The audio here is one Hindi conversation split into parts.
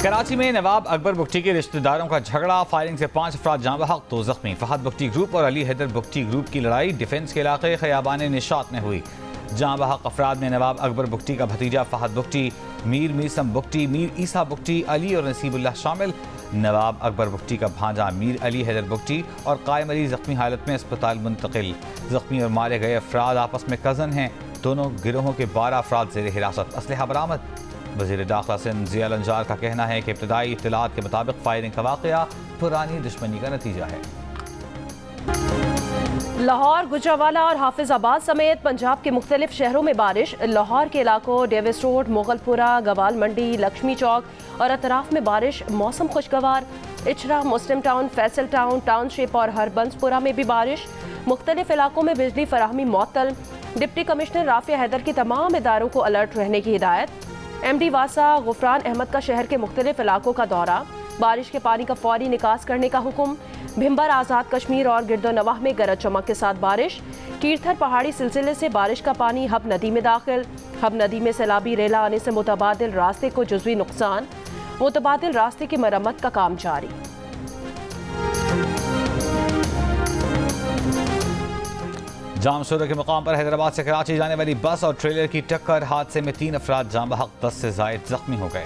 कराची में नवाब अकबर बुगटी के रिश्तेदारों का झगड़ा, फायरिंग से 5 अफराद जाँ बहक, 2 जख्मी। फहद बुगटी ग्रुप और अली हैदर बुगटी ग्रुप की लड़ाई डिफेंस के इलाके खयाबान निशात में हुई। जाँ बहक अफराद में नवाब अकबर बुगटी का भतीजा फहद बुगटी, मीर मीसम बुगटी, मीर ईसा बुगटी, अली और नसीबुल्लाह शामिल। नवाब अकबर बुगटी का भांजा मीर अली हैदर बुगटी और कायम अली जख्मी हालत में अस्पताल मुंतकिल। जख्मी और मारे गए अफराद आपस में कज़न हैं। दोनों गिरोहों के 12 अफराद ज़ेर हिरासत। असलहा बरामद। वज़ीर दाखिला सिंध ज़िया अंजार का कहना है कि इब्तदाई इत्तलात के मुताबिक फायरिंग का वाक़या पुरानी दुश्मनी का नतीजा है। लाहौर, गुजरावाला और हाफिजाबाद समेत पंजाब के मुख्तलिफ शहरों में बारिश। लाहौर के इलाकों डेविस रोड, मुगलपुरा, गवाल मंडी, लक्ष्मी चौक और अतराफ में बारिश। मौसम खुशगवार। इचरा, मुस्लिम टाउन, फैसल टाउन, टाउनशिप और हरबंसपुरा में भी बारिश। मुख्तलिफ इलाकों में बिजली फराहमी मुअत्तल। डिप्टी कमिश्नर राफिया हैदर की तमाम इदारों को अलर्ट रहने की हिदायत। MD वासा गुफरान अहमद का शहर के मुख्तलिफ इलाकों का दौरा। बारिश के पानी का फौरी निकास करने का हुक्म। भिम्बर, आज़ाद कश्मीर और गिरदोनवाह में गरज चमक के साथ बारिश। कीरथर पहाड़ी सिलसिले से बारिश का पानी हब नदी में दाखिल। हब नदी में सैलाबी रेला आने से मुतबादिल रास्ते को जुज़वी नुकसान। मुतबादिल रास्ते की मरम्मत का काम जारी। जाम सूरत के मुकाम पर हैदराबाद से कराची जाने वाली बस और ट्रेलर की टक्कर, हादसे में 3 अफराद जाँ बहक, 10 से ज़ायद जख्मी हो गए।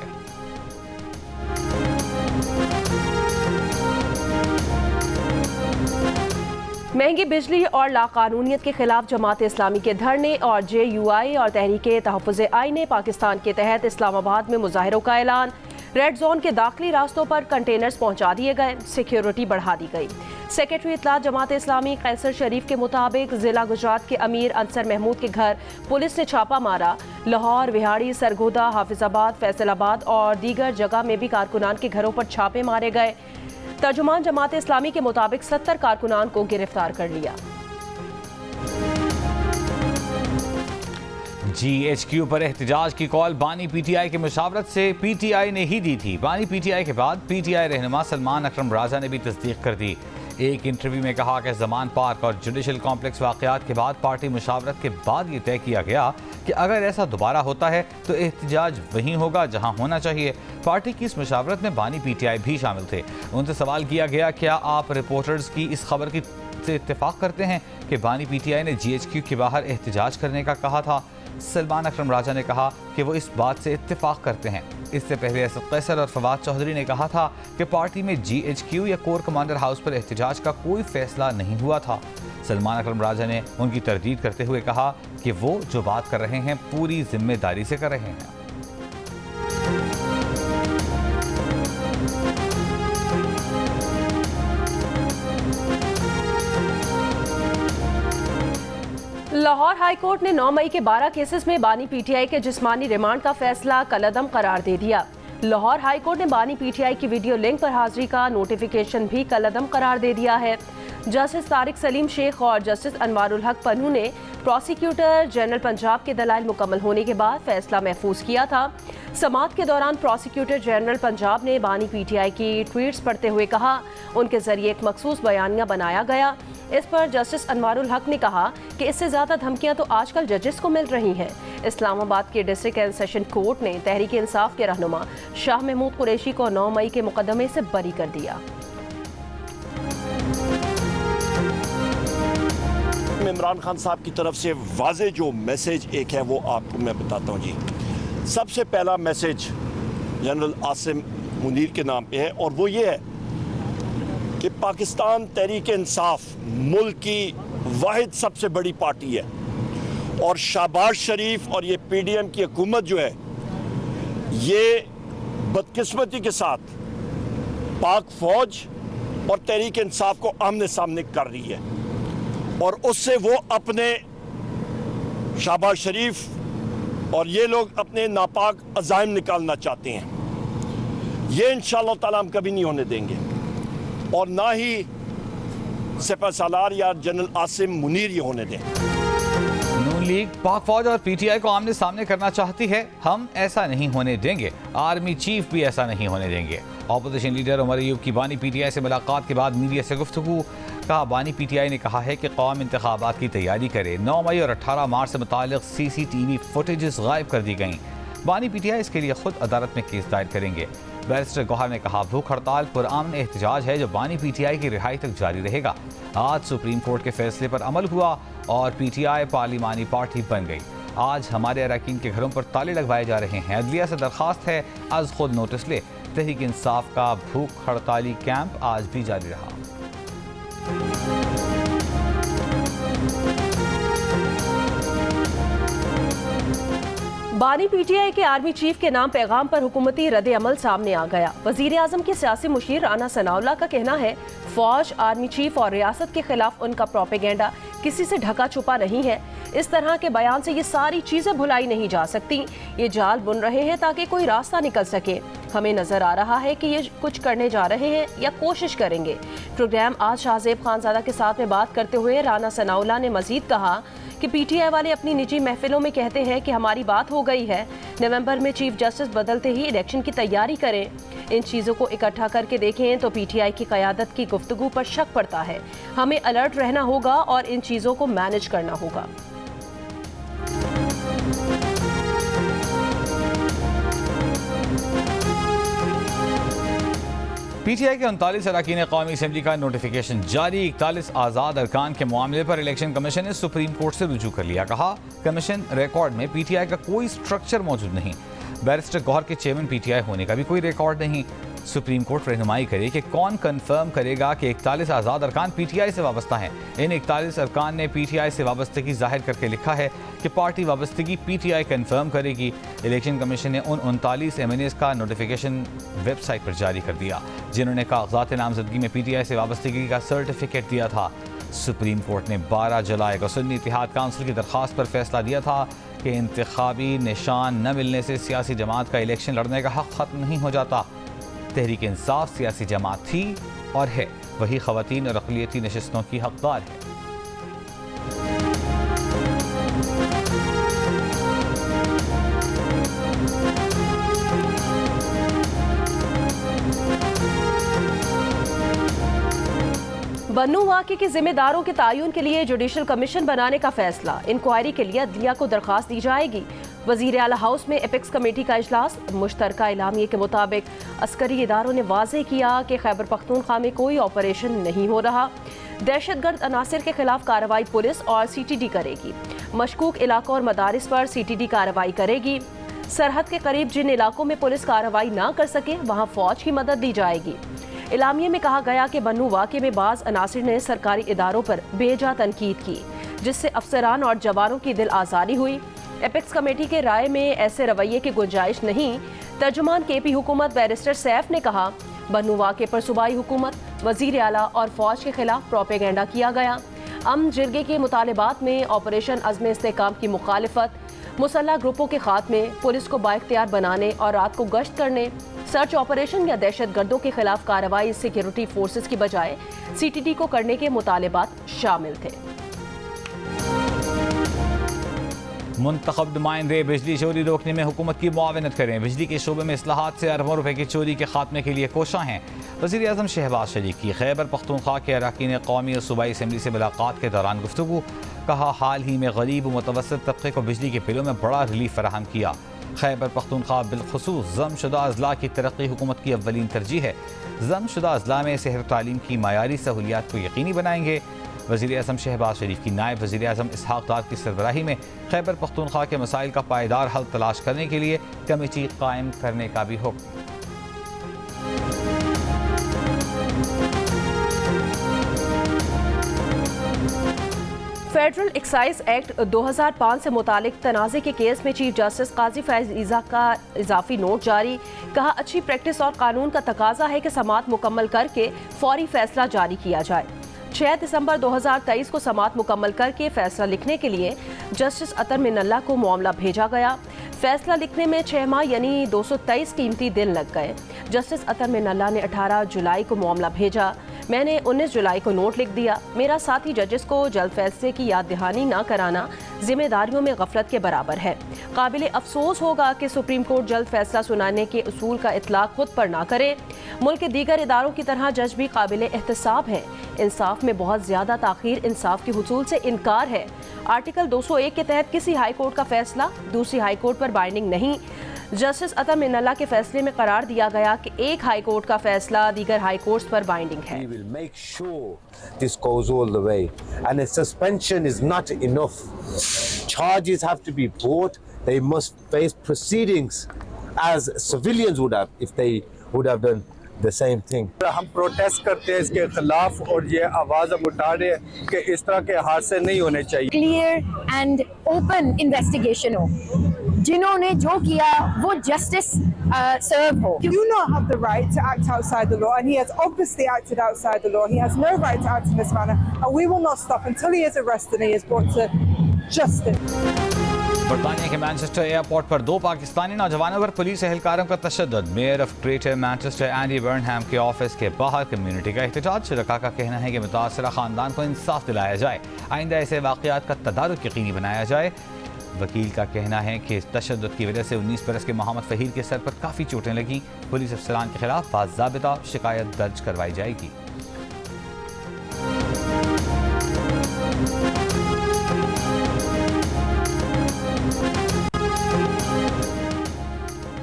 महंगी बिजली और लाकानूनियत के खिलाफ जमात इस्लामी के धरने और JUI और तहरीके तहफ़्फ़ुज़े आईने पाकिस्तान के तहत इस्लामाबाद में मुजाहिरों का ऐलान। रेड जोन के दाखिली रास्तों पर कंटेनर्स पहुंचा दिए गए, सिक्योरिटी बढ़ा दी गई। सेक्रेटरी इत्तलात जमात इस्लामी कैसर शरीफ के मुताबिक जिला गुजरात के अमीर अंसर महमूद के घर पुलिस ने छापा मारा। लाहौर, विहाड़ी, सरगोदा, हाफिजाबाद, फैसलाबाद और दीगर जगह में भी कारकुनान के घरों पर छापे मारे गए। तर्जुमान जमात इस्लामी के मुताबिक 70 कारकुनान को गिरफ्तार कर लिया। GHQ पर एहतजाज की कॉल बानी PTI के मुशावरत से PTI ने ही दी थी। बानी PTI के बाद PTI रहनुमा सलमान अकरम राजा ने भी तस्दीक कर दी। एक इंटरव्यू में कहा कि जमान पार्क और जुडिशल कॉम्प्लेक्स वाक़यात के बाद पार्टी मुशावरत के बाद ये तय किया गया कि अगर ऐसा दोबारा होता है तो एहतजाज वहीं होगा जहां होना चाहिए। पार्टी की इस मुशावरत में बानी PTI भी शामिल थे। उनसे सवाल किया गया, क्या आप रिपोर्टर्स की इस खबर की से इत्तेफाक करते हैं कि बानी PTI ने GHQ के बाहर एहतजाज करने का कहा था? सलमान अकरम राजा ने कहा कि वो इस बात से इत्तेफाक करते हैं। इससे पहले असद कैसर और फवाद चौधरी ने कहा था कि पार्टी में GHQ या कोर कमांडर हाउस पर एहतजाज का कोई फैसला नहीं हुआ था। सलमान अकरम राजा ने उनकी तरदीद करते हुए कहा कि वो जो बात कर रहे हैं पूरी जिम्मेदारी से कर रहे हैं। लाहौर हाई कोर्ट ने 9 मई के 12 केसेस में बानी PTI के जिस्मानी रिमांड का फैसला कलअदम करार दे दिया। लाहौर हाई कोर्ट ने बानी PTI की वीडियो लिंक पर हाजिरी का नोटिफिकेशन भी कलअदम करार दे दिया है। जस्टिस तारिक सलीम शेख और जस्टिस अनवारुल हक पन्नू ने प्रोसिक्यूटर जनरल पंजाब के दलाइल मुकम्मल होने के बाद फैसला महफूज किया था। समाअत के दौरान प्रोसिक्यूटर जनरल पंजाब ने बानी PTI की ट्वीट्स पढ़ते हुए कहा, उनके जरिए एक मखसूस बयानिया बनाया गया। इस पर जस्टिस अनवारुल हक ने कहा कि इससे ज़्यादा धमकियां तो आजकल जजेस को मिल रही हैं। इस्लामाबाद के डिस्ट्रिक्ट एंड सेशन कोर्ट ने तहरीक इंसाफ के रहनुमा शाह महमूद कुरैशी को 9 मई के मुकदमे से बरी कर दिया। इमरान खान साहब की तरफ से वाज़े जो मैसेज एक है वो आपको मैं बताता हूँ जी। सबसे पहला मैसेज जनरल आसिम मुनीर के नाम पे है और वो ये है कि पाकिस्तान तहरीक इंसाफ मुल्क की वाहिद सबसे बड़ी पार्टी है और शहबाज शरीफ और ये PDM की हुकूमत जो है ये बदकिस्मती के साथ पाक फौज और तहरीक इंसाफ को आमने सामने कर रही है और उससे वो अपने शहबाज शरीफ और ये लोग अपने नापाक अज़ाइम निकालना चाहते हैं। ये इंशाअल्लाह ताला हम कभी नहीं होने देंगे और ना ही सिपह सालार या जनरल आसिम मुनीर ये होने दें। नून लीग पाक फौज और PTI को आमने सामने करना चाहती है, हम ऐसा नहीं होने देंगे। आर्मी चीफ भी ऐसा नहीं होने देंगे। ऑपोजिशन लीडर उमर अयूब की बानी PTI से मुलाकात के बाद मीडिया से गुफ्तगू। कहा, बानी PTI ने कहा है कि कौम इंतखाबात की तैयारी करे। 9 मई और 18 मार्च से मुताल्लिक़ CCTV फुटेजेस गायब कर दी गई। बानी PTI इसके लिए खुद अदालत में केस दायर करेंगे। बैरिस्टर गौहर ने कहा, भूख हड़ताल पुरअमन एहतजाज है जो बानी PTI की रिहाई तक जारी रहेगा। आज सुप्रीम कोर्ट के फैसले पर अमल हुआ और PTI पार्लिमानी पार्टी बन गई। आज हमारे अरकान के घरों पर ताले लगवाए जा रहे हैं। अदलिया से दरख्वास्त है आज खुद नोटिस ले। तहरीक इंसाफ का भूख हड़ताली कैंप आज भी जारी रहा। बानी PTI के आर्मी चीफ के नाम पैगाम पर हुकूमती रद्द अमल सामने आ गया। वजीर आजम के सियासी मुशीर राना सनाउल्लाह का कहना है, फौज, आर्मी चीफ और रियासत के खिलाफ उनका प्रोपेगेंडा किसी से ढका छुपा नहीं है। इस तरह के बयान से ये सारी चीजें भुलाई नहीं जा सकती। ये जाल बुन रहे हैं ताकि कोई रास्ता निकल सके। हमें नजर आ रहा है कि ये कुछ करने जा रहे हैं या कोशिश करेंगे। प्रोग्राम आज शाहजेब खानजादा के साथ में बात करते हुए राना सनाउल्लाह ने मजीद कहा कि PTI वाले अपनी निजी महफिलों में कहते हैं कि हमारी बात हो गई है, नवंबर में चीफ जस्टिस बदलते ही इलेक्शन की तैयारी करें। इन चीज़ों को इकट्ठा करके देखें तो PTI की क़यादत की गुफ्तगू पर शक पड़ता है। हमें अलर्ट रहना होगा और इन चीज़ों को मैनेज करना होगा। PTI के 39 अरकान कौमी असम्बली का नोटिफिकेशन जारी। 41 आज़ाद अरकान के मामले पर इलेक्शन कमीशन ने सुप्रीम कोर्ट से रुजू कर लिया। कहा, कमीशन रिकॉर्ड में PTI का कोई स्ट्रक्चर मौजूद नहीं। बैरिस्टर गौहर के चेयरमैन PTI होने का भी कोई रिकॉर्ड नहीं। सुप्रीम कोर्ट रहनुमाई करे कि कौन कंफर्म करेगा कि 41 आज़ाद अरकान PTI से वाबस्ता हैं। इन 41 अरकान ने PTI से वाबस्तगी जाहिर करके लिखा है कि पार्टी वाबस्तगी PTI कंफर्म करेगी। इलेक्शन कमीशन ने उन 39 MNAs का नोटिफिकेशन वेबसाइट पर जारी कर दिया जिन्होंने कागजात नामजदगी में PTI से वाबस्तगी का सर्टिफिकेट दिया था। सुप्रीम कोर्ट ने 12 जुलाई को सुन्नी इत्तेहाद काउंसिल की दरख्वास्त पर फैसला दिया था कि इंतखाबी निशान न मिलने से सियासी जमात का इलेक्शन लड़ने का हक खत्म नहीं हो जाता। तहरीक इंसाफ सियासी जमात थी और है, वही ख़वातीन और अक़लियती नशिस्तों की हकदार है। बन्नू वाक़े के जिम्मेदारों के तयन के लिए जुडिशल कमीशन बनाने का फैसला। इंक्वायरी के लिए अदलिया को दरख्वास्त दी जाएगी। वज़ीर आला हाउस में एपेक्स कमेटी का इजलास। मुश्तरका एलामिये के मुताबिक अस्करी इदारों ने वाज़ेह किया कि खैबर पख्तूनख्वा में कोई ऑपरेशन नहीं हो रहा। दहशतगर्द अनासिर के खिलाफ कार्रवाई पुलिस और CTD करेगी। मशकूक इलाकों और मदारिस पर CTD कार्रवाई करेगी। सरहद के करीब जिन इलाकों में पुलिस कार्रवाई ना कर सके वहाँ फौज की मदद दी जाएगी। इलामिये में कहा गया कि बन्नू वाक़े में बाज़ अनासिर ने सरकारी इदारों पर बेजा तनकीद की, जिससे अफसरान और जवानों की दिल आज़ारी हुई। एपेक्स कमेटी के राय में ऐसे रवैये की गुंजाइश नहीं। तर्जुमान KP हुकूमत बैरिस्टर सैफ ने कहा, बन्नू वाक़े पर सूबाई हुकूमत, वज़ीर आला और फौज के खिलाफ प्रोपेगेंडा किया गया। अमन जिरगे के मुतालबात में ऑपरेशन अज़्म इस्तेहकाम की मुखालिफत, मुसल्लह ग्रुपों के खात्मे, पुलिस को बाइख्तियार बनाने और रात को गश्त करने, सर्च ऑपरेशन या दहशतगर्दों के खिलाफ कार्रवाई सिक्योरिटी फोर्सेस की बजाय CTD को करने के मुतालबात शामिल थे। मुंतखब नुमाइंदे बिजली चोरी रोकने में हुकूमत की मुआवनत करें। बिजली के शोबे में इस्लाहात से अरबों रुपए की चोरी के खात्मे के लिए कोशां हैं। वज़ीर आज़म शहबाज शरीफ की खैबर पख्तूनख्वा के अरकान कौमी और सूबाई असम्बली से मुलाकात के दौरान गुफ्तगू। कहा, हाल ही में गरीब व मुतवस्सित तबके को बिजली के बिलों में बड़ा रिलीफ फराहम किया। खैबर पख्तूनख्वा बिलखुसूस ज़मशुदा अज़ला की तरक्की हुकूमत की अव्वलीन तरजीह है। ज़मशुदा अज़ला में सेहत तालीम की मायारी सहूलियात को यकीनी बनाएंगे। वज़ीर आज़म शहबाज शरीफ की नायब वज़ीर आज़म इसहाक़ दार की सरबराही में खैबर पख्तूनख्वा के मसाइल का पायदार हल तलाश करने के लिए कमेटी कायम करने का भी हुक्म। फेडरल एक्साइज एक्ट 2005 से मुतालिक तनाज़े के केस में चीफ जस्टिस काजी फैज़ ईज़ा का इजाफी नोट जारी। कहा, अच्छी प्रैक्टिस और कानून का तकाजा है कि समाअत मुकम्मल करके फौरी फैसला जारी किया जाए। 6 दिसंबर 2023 को समाअत मुकम्मल करके फैसला लिखने के लिए जस्टिस अतर मिनल्ला को मामला भेजा गया। फैसला लिखने में 6 माह यानी 223 कीमती दिन लग गए। जस्टिस अतर मिनल्ला ने 18 जुलाई को मामला भेजा। मैंने 19 जुलाई को नोट लिख दिया। मेरा साथी जजेस को जल्द फैसले की याद दहानी न कराना जिम्मेदारियों में गफलत के बराबर है। काबिल अफसोस होगा कि सुप्रीम कोर्ट जल्द फैसला सुनाने के उसूल का इतलाक खुद पर ना करे। मुल्क के दीगर इदारों की तरह जज भी काबिल एहतसाब हैं। इंसाफ में बहुत ज़्यादा ताख़ीर इंसाफ के हुसूल से इनकार है। आर्टिकल 201 के तहत किसी हाई कोर्ट का फैसला दूसरी हाई कोर्ट पर बाइंडिंग नहीं। जस्टिस अता मिन्नल्ला के फैसले में करार दिया गया कि एक हाई कोर्ट का फैसला दीगर हाई कोर्ट्स पर बाइंडिंग है। We will make sure this goes all the way, and a suspension is not enough. Charges have to be brought. They must face proceedings as civilians would have if they would have done the same thing. हम प्रोटेस्ट करते हैं इसके खिलाफ और ये आवाज़ हम उठा रहे हैं कि इस तरह के हादसे नहीं होने चाहिए। क्लियर एंड ओपन इन्वेस्टिगेशन हो, जिन्होंने जो किया वो जस्टिस सर्व हो। You do not have the right to act outside the law, and he has obviously acted outside the law. He has no right to act in this manner, and we will not stop until he is arrested and he is brought to justice. बरतानिया के मैनचेस्टर एयरपोर्ट पर 2 पाकिस्तानी नौजवानों पर पुलिस एहलकारों का तशद्दुद। Mayor of Greater Manchester Andy Burnham के ऑफिस के बाहर कम्युनिटी का एहतजाज। शुरका का कहना है कि मुतासरा खानदान को इंसाफ दिलाया जाए, आइंदा ऐसे वाक़यात का तदारुक यकीनी बनाया जाए। वकील का कहना है कि तशद्दुद की वजह से 19 बरस के मोहम्मद फ़हीर के सर पर काफ़ी चोटें लगीं। पुलिस अफसरान के खिलाफ बाज़ाबिता शिकायत दर्ज करवाई जाएगी।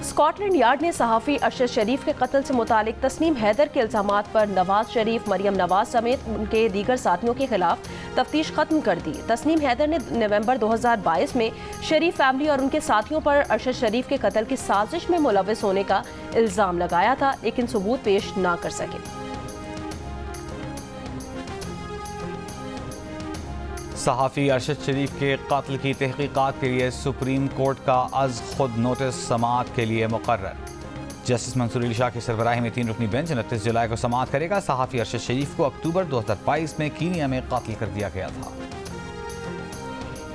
स्कॉटलैंड यार्ड ने सहाफ़ी अरशद शरीफ के कत्ल से मुतालिक तस्नीम हैदर के इल्ज़ामात पर नवाज शरीफ, मरियम नवाज समेत उनके दीगर साथियों के खिलाफ तफ्तीश खत्म कर दी। तस्नीम हैदर ने नवंबर 2022 में शरीफ फैमिली और उनके साथियों पर अरशद शरीफ के कत्ल की साजिश में मुलव्वस होने का इल्ज़ाम लगाया था, लेकिन सबूत पेश ना कर सके। सहाफ़ी अरशद शरीफ के कत्ल की तहकीकात के लिए सुप्रीम कोर्ट का अज़ खुद नोटिस समाअत के लिए मुकर्रर। जस्टिस मंसूर अली शाह की सरबराही में 3 रुकनी बेंच 29 जुलाई को समाअत करेगा। सहाफ़ी अरशद शरीफ को अक्टूबर 2022 में कीनिया में कत्ल कर दिया गया था।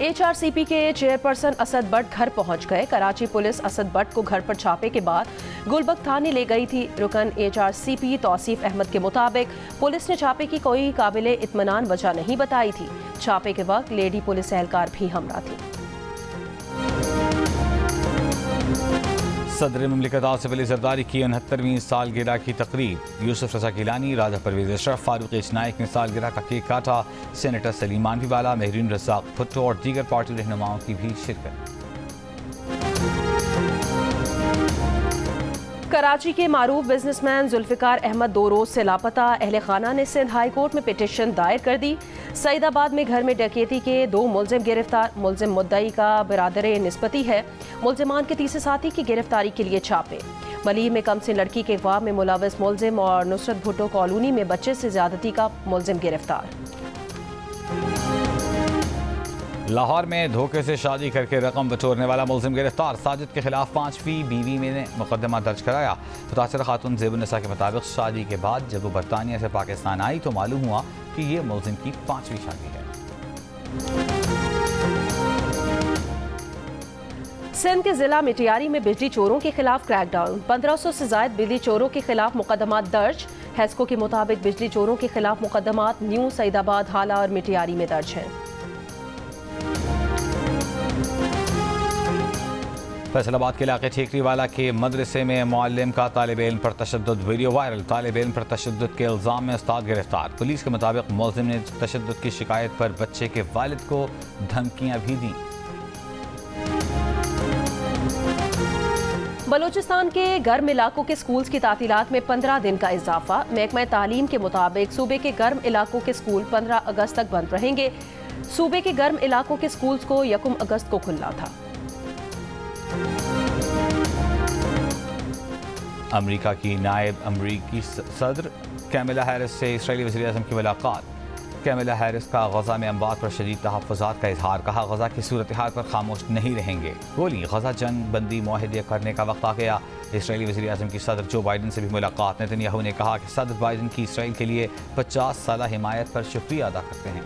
HRCP के चेयरपर्सन असद बट घर पहुंच गए। कराची पुलिस असद बट को घर पर छापे के बाद गुलबग थाने ले गई थी। रुकन HRCP तौसीफ अहमद के मुताबिक पुलिस ने छापे की कोई काबिले इत्मीनान वजह नहीं बताई थी। छापे के वक्त लेडी पुलिस एहलकार भी हमरा थी। सदर मुमलिकत आसिफ अली जरदारी की 69वीं सालगिरह की तकरीब। यूसुफ रजा गिलानी, राजा परवेज अशरफ, फारूक एच नाइक ने सालगिरह का केक काटा। सेनेटर सलीम मानवीवाला, महरीन रज़ाक भुट्टो और दीगर पार्टी रहनुमाओं की भी शिरकत। कराची के मारूफ बिजनेसमैन जुल्फिकार अहमद 2 रोज से लापता। अहले खाना ने सिंध हाई कोर्ट में पिटीशन दायर कर दी। सईदाबाद में घर में डकैती के 2 मुलजिम गिरफ्तार। मुलजिम मुद्दई का बिरादर निस्बती है। मुलजिमान के तीसरे साथी की गिरफ्तारी के लिए छापे। मलीर में कम से लड़की के अगवा में मुलव्वस मुलजिम और नुसरत भुट्टो कॉलोनी में बच्चे से ज्यादती का मुलजिम गिरफ्तार। लाहौर में धोखे से शादी करके रकम बटोरने वाला मुलजिम गिरफ्तार। साजिद के खिलाफ 5वीं बीवी में ने मुकदमा दर्ज कराया। मुतासरा खातून ज़ेबुन्निसा के मुताबिक शादी के बाद जब वो बरतानिया से पाकिस्तान आई तो मालूम हुआ कि ये मुलजिम की 5वीं शादी है। सिंध के जिला मिटियारी में बिजली चोरों के खिलाफ क्रैकडाउन। 1500 से ज्यादा बिजली चोरों के खिलाफ मुकदमा दर्ज। हेस्को के मुताबिक बिजली चोरों के खिलाफ मुकदमा न्यू सईदाबाद, हाला और मिटियारी में दर्ज हैं। फैसलाबाद के इलाके ठीकरीवाला के मदरसे में मुअल्लिम का तालिब इल्म पर तशद्दुद वीडियो वायरल। तालिब इल्म पर तशद्दुद के इल्ज़ाम में उस्ताद गिरफ्तार। पुलिस के मुताबिक मुलजिम ने तशद्दुद की शिकायत पर बच्चे के वालिद को धमकियां भी दी। बलूचिस्तान के गर्म इलाकों के स्कूल्स की तातीलात में 15 दिन का इजाफा। महकमा तालीम के मुताबिक सूबे के गर्म इलाकों के स्कूल 15 अगस्त तक बंद रहेंगे। सूबे के गर्म इलाकों के स्कूल्स को 1 अगस्त को खुलना था। अमेरिका की नायब अमरीकी सदर कैमिला हैरिस से इसराइली वज़ीर-ए-आज़म की मुलाकात। कैमिला हैरिस का गजा में अमवात पर शदीद तहफ़्फ़ुज़ात का इजहार। कहा गजा की सूरत हाल पर खामोश नहीं रहेंगे। बोली गजा जंग बंदी मुआहदे करने का वक्त आ गया। इसराइली वज़ीर-ए-आज़म की सदर जो बाइडन से भी मुलाकात। नेतन्याहू ने कहा कि सदर बाइडन की इसराइल के लिए 50 साल हिमायत पर शुक्रिया अदा करते हैं।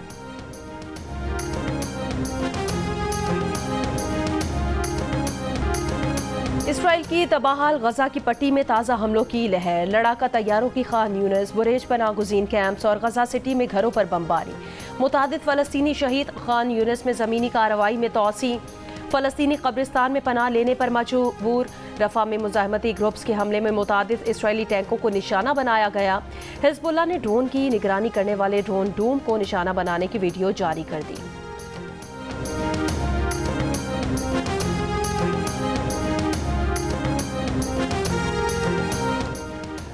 इसराइल की तबाहाल गजा की पट्टी में ताज़ा हमलों की लहर। लड़ाका तैयारों की खान यूनिस, बुरेज पनाह गुज़ीन कैंप्स और गजा सिटी में घरों पर बमबारी। मुतादिद फ़लस्तीनी शहीद। खान यूनिस में ज़मीनी कार्रवाई में तोसी। फ़लस्तीनी कब्रिस्तान में पनाह लेने पर मजबूर। रफ़ा में मुज़ाहमती ग्रुप्स के हमले में मुतादिद इसराइली टैंकों को निशाना बनाया गया। हिज़्बुल्लाह ने ड्रोन की निगरानी करने वाले ड्रोन डूम को निशाना बनाने की वीडियो जारी कर दी।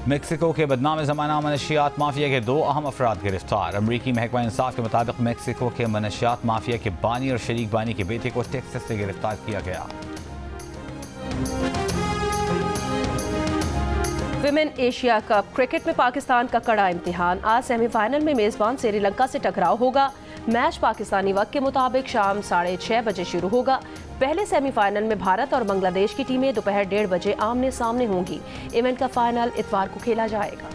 मेक्सिको के बदनाम ज़माना मनशियात माफिया के 2 अहम अफराद गिरफ्तार। अमरीकी महकमा इंसाफ के मुताबिक मेक्सिको के मनशियात माफिया के बानी और शरीक बानी के बेटे को टेक्सास से गिरफ्तार किया गया। विमेन एशिया कप क्रिकेट में पाकिस्तान का कड़ा इम्तिहान। आज सेमीफाइनल में मेजबान श्रीलंका से टकराव होगा। मैच पाकिस्तानी वक्त के मुताबिक शाम 6:30 बजे शुरू होगा। पहले सेमीफाइनल में भारत और बांग्लादेश की टीमें दोपहर 1:30 बजे आमने सामने होंगी। इवेंट का फाइनल इतवार को खेला जाएगा।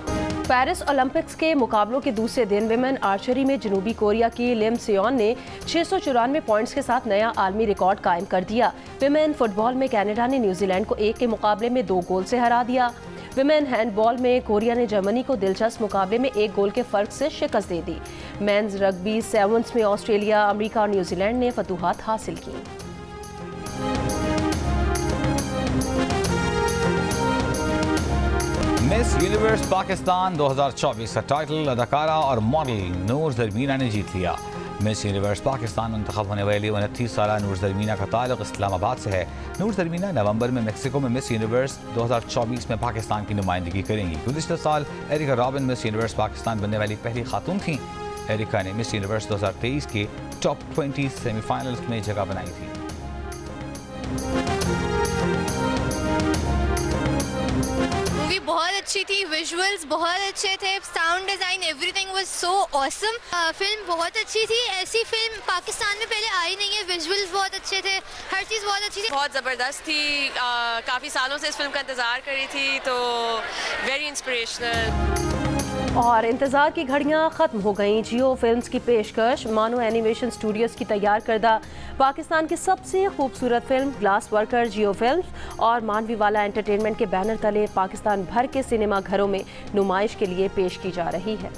पेरिस ओलंपिक्स के मुकाबलों के दूसरे दिन विमेन आर्चरी में जनूबी कोरिया की लिम सियोन ने 694 पॉइंट्स के साथ नया आलमी रिकॉर्ड कायम कर दिया। विमेन फुटबॉल में कनाडा ने न्यूजीलैंड को 1 के मुकाबले में 2 गोल से हरा दिया। विमेन हैंडबॉल में कोरिया ने जर्मनी को दिलचस्प मुकाबले में 1 गोल के फर्क से शिकस्त दे दी। मेंस रग्बी सेवन्स में ऑस्ट्रेलिया, अमेरिका और न्यूजीलैंड ने फतूहात हासिल की। मिस यूनिवर्स पाकिस्तान 2024 का टाइटल अदाकारा और मॉडल नूर ज़रमीना ने जीत लिया। मिस यूनिवर्स पाकिस्तान मुंतखब होने वाली 29 साला नूर ज़रमीना का ताल्लुक इस्लामाबाद से है। नूर ज़रमीना नवंबर में मेक्सिको में मिस यूनिवर्स 2024 में पाकिस्तान की नुमाइंदगी करेंगी। गुज़िश्ता साल Erica Robin Miss Universe Pakistan बनने वाली पहली खातून थीं। एरिका ने मिस यूनिवर्स 2023 के टॉप 20 सेमीफाइनल्स में जगह बनाई थी। बहुत अच्छी थी, विजुअल्स बहुत अच्छे थे, sound design everything was so awesome. Film बहुत अच्छी थी। ऐसी फिल्म पाकिस्तान में पहले आई नहीं है। विजुअल्स बहुत अच्छे थे, हर चीज़ बहुत अच्छी थी, बहुत ज़बरदस्त थी। काफ़ी सालों से इस फिल्म का इंतज़ार करी थी, तो वेरी इंस्पिरेशनल। और इंतज़ार की घड़ियां ख़त्म हो गईं। जियो फिल्म्स की पेशकश मानो एनिमेशन स्टूडियोज़ की तैयार करदा पाकिस्तान की सबसे खूबसूरत फिल्म ग्लास वर्कर जियो फिल्म्स और मानवी वाला एंटरटेनमेंट के बैनर तले पाकिस्तान भर के सिनेमा घरों में नुमाइश के लिए पेश की जा रही है।